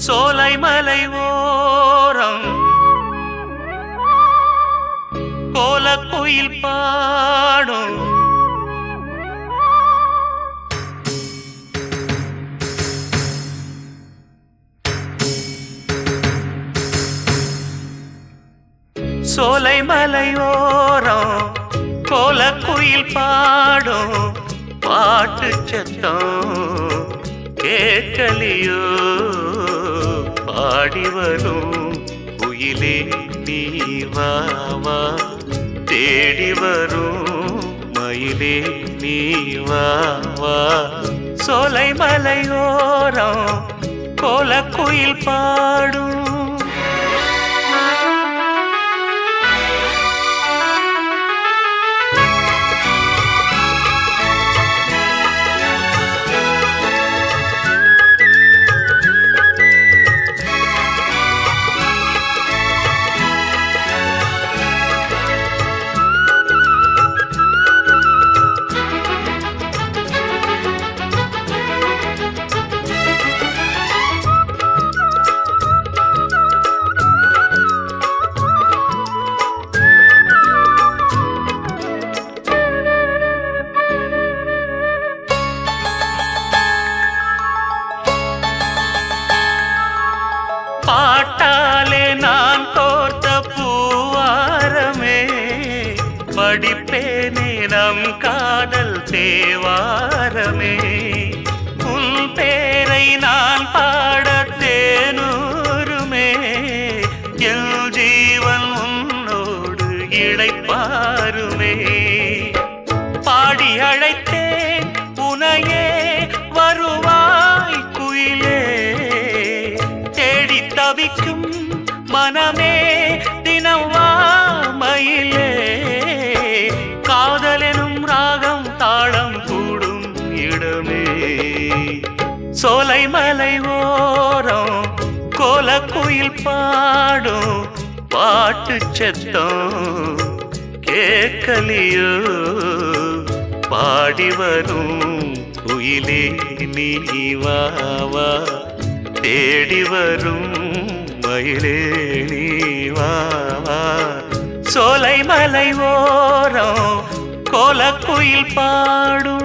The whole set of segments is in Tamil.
சோலை மலை ஓரம் கோலக்குயில் பாடும் சோலை மலை ஓரம் கோலக்குயில் பாடும் பாட்டு சத்தம் கேட்கலியோ பாடி வரும் குயிலே நீ வா வா தேடி வரும் மயிலே நீ வா வா சோலை மலை ஓரம் கோலக்குயில் பாடும் பாட்டாலே நான் தோர்த்த பூவாரமே படிப்பேனே நம் காதல் தேவாரமே உன் பேரை நான் பாட தேனூருமே என் ஜீவன் உன்னோடு இளைப்பாருமே பாடி அழைத்தேன் உனையே வருவாய் குயிலே தவிக்கும் மனமே தினம் வா மயிலே காதலெனும் ராகம் தாளம் கூடும் இடமே சோலை மலை ஓரம் கோலக்குயில் பாடும் பாட்டு சத்தம் கேட்கலியோ பாடி வரும் குயிலே நீ வா வா தேடி வரும் மயிலே நீ வா வா சோலை மலை ஓரம் கோலக்குயில் பாடும்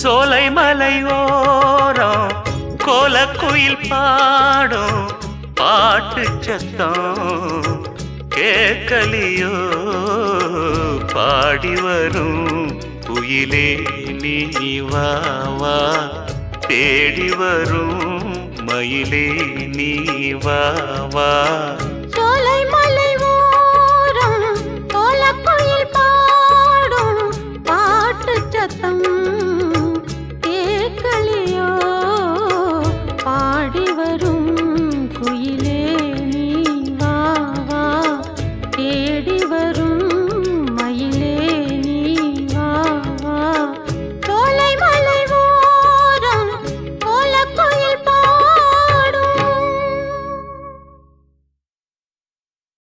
சோலை மலை ஓரம் கோலக்குயில் பாடும் பாட்டு சத்தம் கேட்கலியோ பாடி வரும் குயிலே நீ வா வா தேடி வரும் மயிலே நீ வா வா சோலை